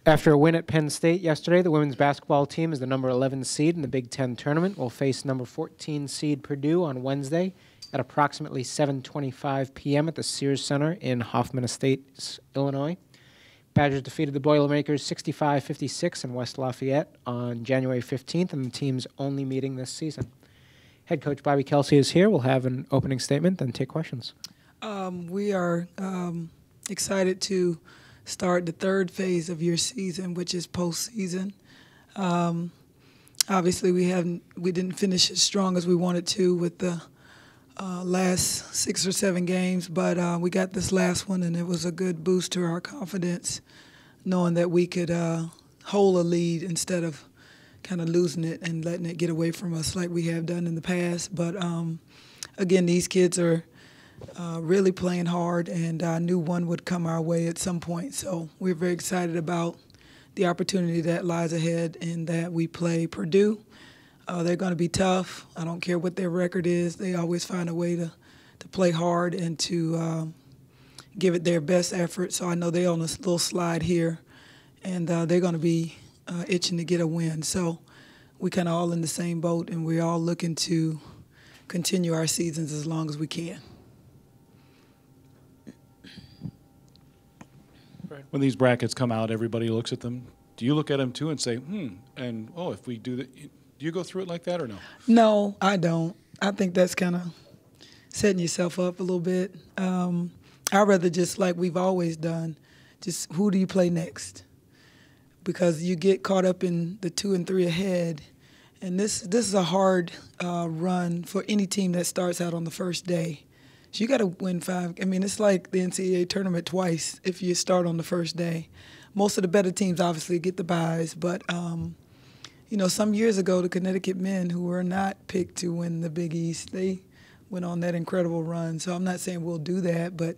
After a win at Penn State yesterday, the women's basketball team is the number 11 seed in the Big Ten tournament. Will face number 14 seed Purdue on Wednesday at approximately 7:25 p.m. at the Sears Center in Hoffman Estates, Illinois. Badgers defeated the Boilermakers 65-56 in West Lafayette on January 15th, and the team's only meeting this season. Head coach Bobbie Kelsey is here. We'll have an opening statement, then take questions. We are excited to start the third phase of your season, which is postseason. Obviously, we didn't finish as strong as we wanted to with the last 6 or 7 games, but we got this last one, and it was a good boost to our confidence, knowing that we could hold a lead instead of kind of losing it and letting it get away from us like we have done in the past. But again, these kids are really playing hard, and I knew one would come our way at some point. So we're very excited about the opportunity that lies ahead and that we play Purdue. They're going to be tough. I don't care what their record is. They always find a way to play hard and to give it their best effort. So I know they're on a little slide here, and they're going to be itching to get a win. So we kind of all in the same boat, and we're all looking to continue our seasons as long as we can. When these brackets come out, everybody looks at them. Do you look at them too and say, and if we do that, do you go through it like that or no? No, I don't. I think that's kind of setting yourself up a little bit. I'd rather just like we've always done, just who do you play next? Because you get caught up in the 2 and 3 ahead, and this is a hard run for any team that starts out on the first day. So you got to win 5. I mean, it's like the NCAA tournament twice if you start on the first day. Most of the better teams obviously get the byes, but you know, some years ago, the Connecticut men who were not picked to win the Big East, they went on that incredible run. So I'm not saying we'll do that, but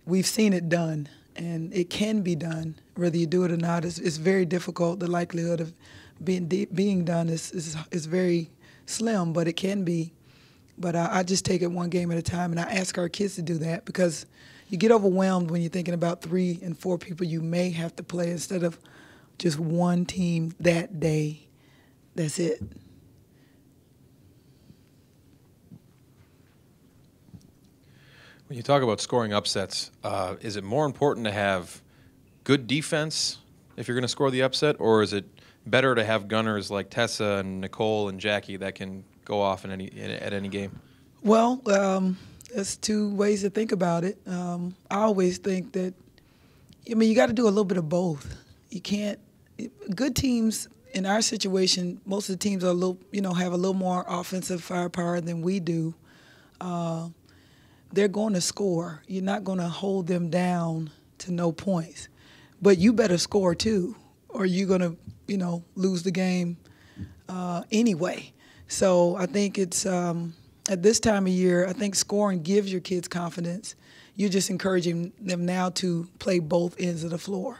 we've seen it done, and it can be done. Whether you do it or not, it's very difficult. The likelihood of being done is very slim, but it can be. But I just take it one game at a time, and I ask our kids to do that because you get overwhelmed when you're thinking about 3 and 4 people you may have to play instead of just one team that day. That's it. When you talk about scoring upsets, is it more important to have good defense if you're going to score the upset, or is it better to have gunners like Tessa and Nicole and Jackie that can go off at any game? Well, there's 2 ways to think about it. I always think that, I mean, you got to do a little bit of both. You can't. Good teams in our situation, most of the teams are have a little more offensive firepower than we do. They're going to score. You're not going to hold them down to no points, but you better score too, or you're going to lose the game anyway. So I think it's at this time of year, I think scoring gives your kids confidence. You're just encouraging them now to play both ends of the floor.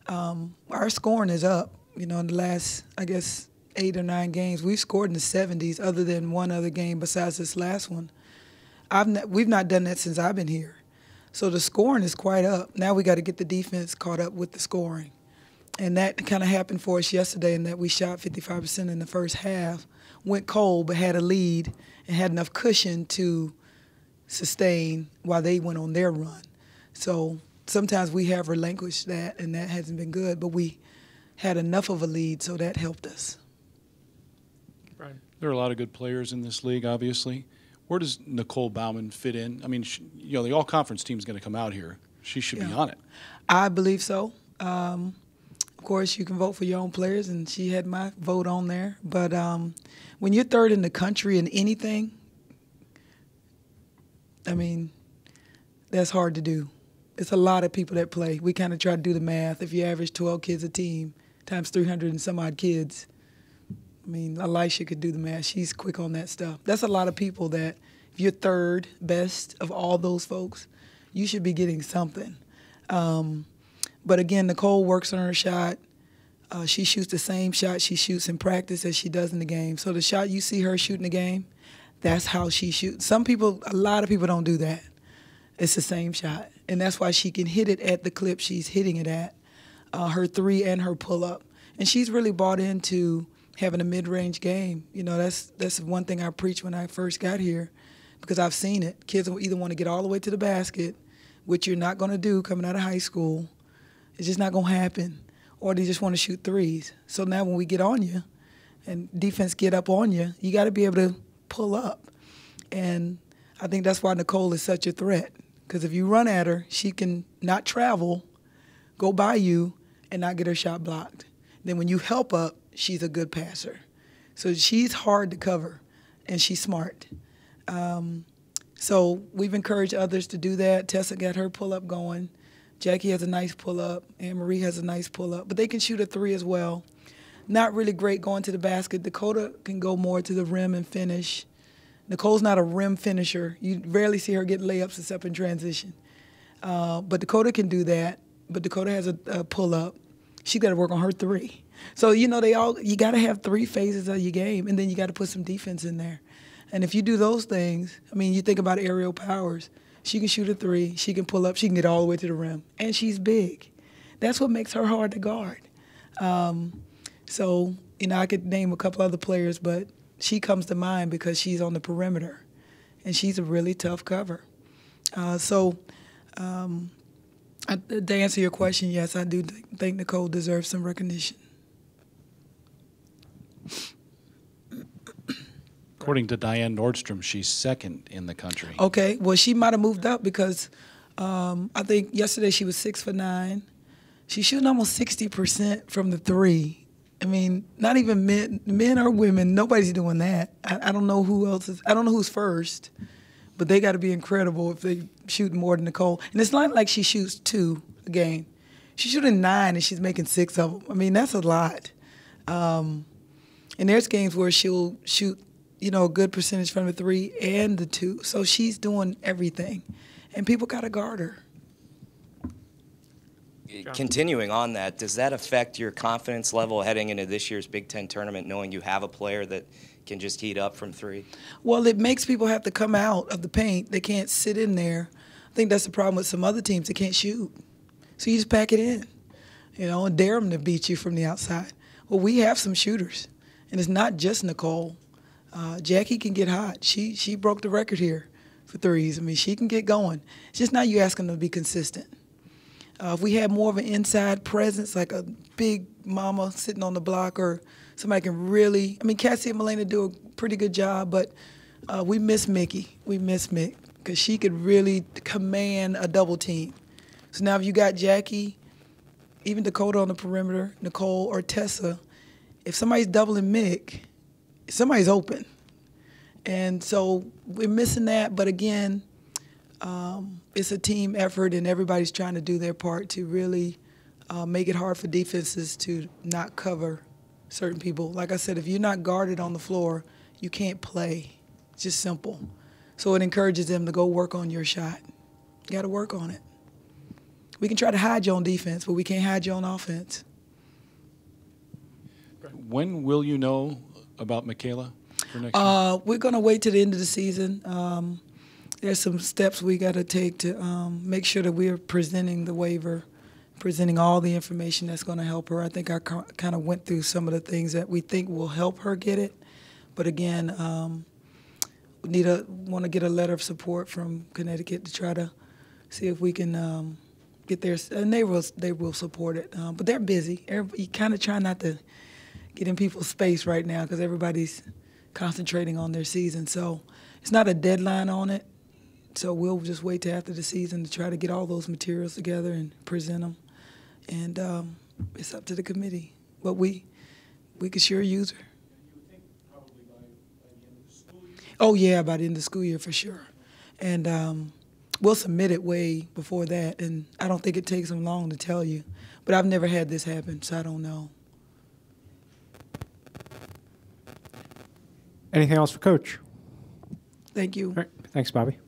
Our scoring is up. In the last, I guess, 8 or 9 games, we've scored in the 70s other than one other game besides this last one. We've not done that since I've been here. So the scoring is quite up. Now we got to get the defense caught up with the scoring. And that kind of happened for us yesterday in that we shot 55% in the first half, went cold but had a lead and had enough cushion to sustain while they went on their run. So sometimes we have relinquished that, and that hasn't been good, but we had enough of a lead, so that helped us. Right. There are a lot of good players in this league, obviously. Where does Nicole Bauman fit in? I mean, the all-conference team is going to come out here. She should be on it. I believe so. Of course, you can vote for your own players, and she had my vote on there. But when you're third in the country in anything, I mean, that's hard to do. It's a lot of people that play. We kind of try to do the math. If you average 12 kids a team times 300 and some odd kids, I mean, Elisha could do the math. She's quick on that stuff. That's a lot of people that if you're third best of all those folks, you should be getting something. But again, Nicole works on her shot. She shoots the same shot she shoots in practice as she does in the game. So the shot you see her shoot in the game, that's how she shoots. A lot of people don't do that. It's the same shot. And that's why she can hit it at the clip she's hitting it at. her three and her pull-up. And she's really bought into having a mid-range game. You know, that's one thing I preached when I first got here, because I've seen it. Kids will either want to get all the way to the basket, which you're not going to do coming out of high school. It's just not going to happen. Or they just want to shoot threes. So now when we get on you and defense get up on you, you got to be able to pull up. And I think that's why Nicole is such a threat, because if you run at her, she can not travel, go by you, and not get her shot blocked. Then when you help up, she's a good passer. So she's hard to cover, and she's smart. So we've encouraged others to do that. Tessa got her pull-up going. Jackie has a nice pull-up. Anne-Marie has a nice pull-up. But they can shoot a three as well. Not really great going to the basket. Dakota can go more to the rim and finish. Nicole's not a rim finisher. You rarely see her get layups except in transition. But Dakota can do that. But Dakota has a pull-up. She got to work on her three. So, you know, you got to have three phases of your game, and then you got to put some defense in there. And if you do those things, I mean, you think about Aerial Powers. She can shoot a three. She can pull up. She can get all the way to the rim. And she's big. That's what makes her hard to guard. So, you know, I could name a couple other players, but she comes to mind because she's on the perimeter. And she's a really tough cover. To answer your question, yes, I do think Nicole deserves some recognition. According to Diane Nordstrom, she's second in the country. Okay, well, she might have moved up because I think yesterday she was 6 for 9. She's shooting almost 60% from the three. I mean, not even men or women, nobody's doing that. I don't know who else is. I don't know who's first, but they got to be incredible if they shoot more than Nicole. And it's not like she shoots 2 a game. She's shooting 9 and she's making 6 of them. I mean, that's a lot. And there's games where she'll shoot, you know, a good percentage from the 3 and the 2. So she's doing everything. And people got to guard her. Continuing on that, does that affect your confidence level heading into this year's Big Ten tournament, knowing you have a player that can just heat up from 3? Well, it makes people have to come out of the paint. They can't sit in there. I think that's the problem with some other teams. They can't shoot. So you just pack it in, you know, and dare them to beat you from the outside. Well, we have some shooters, and it's not just Nicole. Jackie can get hot. She broke the record here for threes. I mean, she can get going. It's just now you asking them to be consistent. If we had more of an inside presence, like a big mama sitting on the block, or somebody can really, I mean, Cassie and Melena do a pretty good job, but we miss Mickey. We miss Mick because she could really command a double team. So now if you got Jackie, even Dakota on the perimeter, Nicole or Tessa, if somebody's doubling Mick, somebody's open. And so we're missing that, but again, it's a team effort, and everybody's trying to do their part to really make it hard for defenses to not cover certain people. Like I said, if you're not guarded on the floor, you can't play. It's just simple. So it encourages them to go work on your shot. You got to work on it. We can try to hide you on defense, but we can't hide you on offense. When will you know about Michaela for next year? We're going to wait till the end of the season. There's some steps we got to take to make sure that we're presenting the waiver, presenting all the information that's going to help her. I think I kind of went through some of the things that we think will help her get it. But again, we want to get a letter of support from Connecticut to try to see if we can get there. And they will support it. But they're busy. You kind of try not to get in people's space right now because everybody's concentrating on their season. So it's not a deadline on it. So we'll just wait till after the season to try to get all those materials together and present them. And it's up to the committee. But we could sure use her. You would think probably by the end of the school year? Oh, yeah, by the end of the school year for sure. And we'll submit it way before that. And I don't think it takes them long to tell you. But I've never had this happen, so I don't know. Anything else for Coach? Thank you. All right. Thanks, Bobbie.